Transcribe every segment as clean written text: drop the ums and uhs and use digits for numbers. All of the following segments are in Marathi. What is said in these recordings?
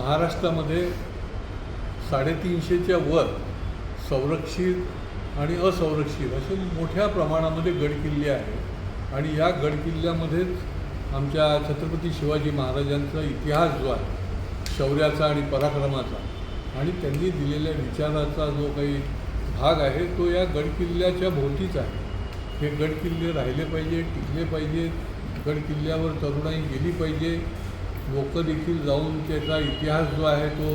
महाराष्ट्रामध्ये 350च्या वर संरक्षित आणि असंरक्षित असे मोठ्या प्रमाणामध्ये गडकिल्ले आहेत आणि या गडकिल्ल्यामध्येच आमच्या छत्रपती शिवाजी महाराजांचा इतिहास जो आहे शौर्याचा आणि पराक्रमाचा आणि त्यांनी दिलेल्या विचाराचा जो काही भाग आहे तो या गडकिल्ल्याच्या भोवतीच आहे. हे गडकिल्ले राहिले पाहिजे, टिकले पाहिजे, गडकिल्ल्यावर तरुणाई गेली पाहिजे, लोक देखील जाऊन त्याचा इतिहास जो आहे तो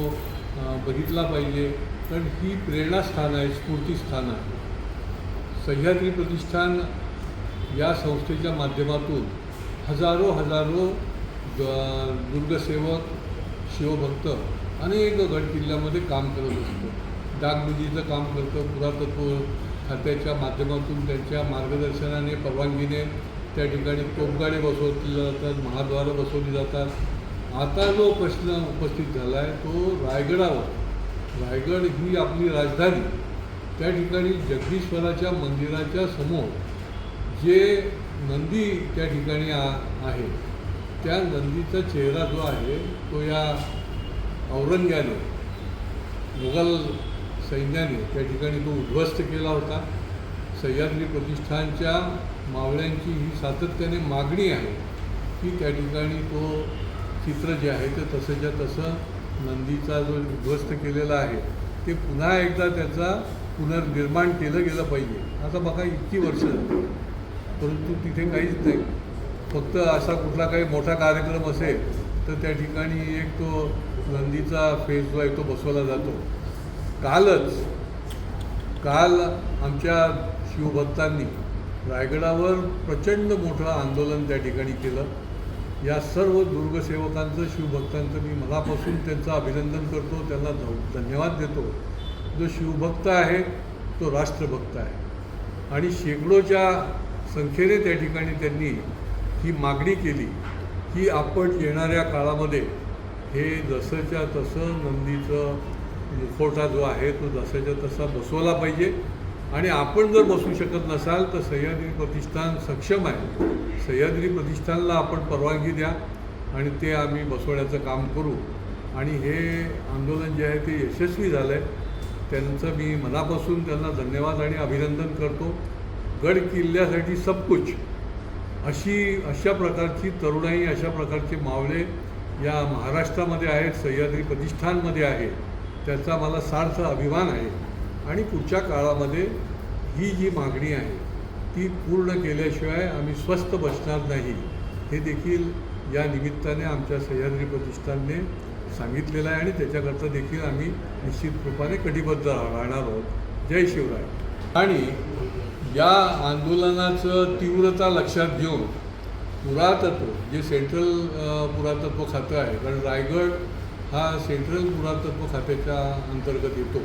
बघितला पाहिजे. कारण ही प्रेरणास्थान आहे, स्फूर्तीस्थान आहे. सह्याद्री प्रतिष्ठान या संस्थेच्या माध्यमातून हजारो दुर्गसेवक शिवभक्त अनेक गडकिल्ल्यामध्ये काम करत असतो. डागडुजीचं काम करतं. पुरातत्व खात्याच्या माध्यमातून त्यांच्या मार्गदर्शनाने परवानगीने त्या ठिकाणी तोफगाडे बसवले जातात, महाद्वारं बसवली जातात. आता जो प्रश्न उपस्थित झाला आहे तो रायगडावर. रायगड ही आपली राजधानी. त्या ठिकाणी जगदीश्वराच्या मंदिराच्या समोर जे नंदी त्या ठिकाणी आहे त्या नंदीचा चेहरा जो आहे तो या औरंग्याने मुघल सैन्याने त्या ठिकाणी तो उद्ध्वस्त केला होता. सह्याद्री प्रतिष्ठानच्या मावळ्यांची ही सातत्याने मागणी आहे की त्या ठिकाणी तो चित्र जे आहे ते तसंच्या तसं नंदीचा जो उद्ध्वस्त केलेला आहे ते पुन्हा एकदा त्याचा पुनर्निर्माण केलं गेलं पाहिजे. आता बघा इतकी वर्ष परंतु तिथे काहीच नाही. फक्त असा कुठला काही मोठा कार्यक्रम असेल तर त्या ठिकाणी एक तो नंदीचा फेस जो आहे तो बसवला जातो. काल आमच्या शिवभक्तांनी रायगडावर प्रचंड मोठं आंदोलन त्या ठिकाणी केलं. या सर्व दुर्गसेवकांचं शिवभक्तांचं मी मनापासून त्यांचं अभिनंदन करतो, त्यांना धन्यवाद देतो. जो शिवभक्त आहे तो राष्ट्रभक्त आहे आणि शेकडोच्या संख्येने त्या ठिकाणी त्यांनी ही मागणी केली की आपण येणाऱ्या काळामध्ये हे जसंच्या तसं नंदीचं मुखवटा जो आहे तो जसाच्या तसा बसवला पाहिजे. आणि आपण जर बसवू शकत नसाल तर सह्याद्री प्रतिष्ठान सक्षम आहे. सह्याद्री प्रतिष्ठानला आपण परवानगी द्या आणि ते आम्ही बसवण्याचं काम करू. आणि हे आंदोलन जे आहे ते यशस्वी झालं आहे. त्यांचं मी मनापासून त्यांना धन्यवाद आणि अभिनंदन करतो. गड किल्ल्यासाठी सबकुछ अशा प्रकारची तरुणाई, अशा प्रकारचे मावळे या महाराष्ट्रामध्ये आहेत, सह्याद्री प्रतिष्ठानमध्ये आहे. त्याचा मला सार्थ अभिमान आहे. आणि पुढच्या काळामध्ये ही जी मागणी आहे ती पूर्ण केल्याशिवाय आम्ही स्वस्थ बसणार नाही हे देखील या निमित्ताने आमच्या सह्याद्री प्रतिष्ठानने सांगितलेलं आहे आणि त्याच्याकरता देखील आम्ही निश्चित रूपाने कटिबद्ध राहणार आहोत. जय शिवराय. आणि या आंदोलनाचं तीव्रता लक्षात घेऊन पुरातत्व जे सेंट्रल पुरातत्व खातं आहे, कारण रायगड हा सेंट्रल पुरातत्व खात्याच्या अंतर्गत येतो,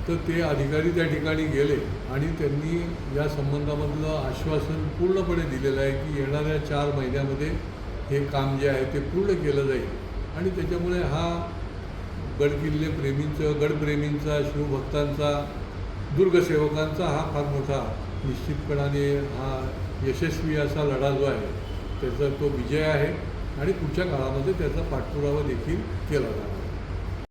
तर ते अधिकारी त्या ठिकाणी गेले आणि त्यांनी या संबंधामधलं आश्वासन पूर्णपणे दिलेलं आहे की येणाऱ्या 4 महिन्यामध्ये हे काम जे आहे ते पूर्ण केलं जाईल. आणि त्याच्यामुळे हा गडकिल्ले प्रेमींचं, गडप्रेमींचा, शिवभक्तांचा, दुर्गसेवकांचा हा फार मोठा निश्चितपणाने हा यशस्वी असा लढा जो आहे त्याचा तो विजय आहे आणि पुढच्या काळामध्ये त्याचा पाठपुरावा देखील केला जाणार.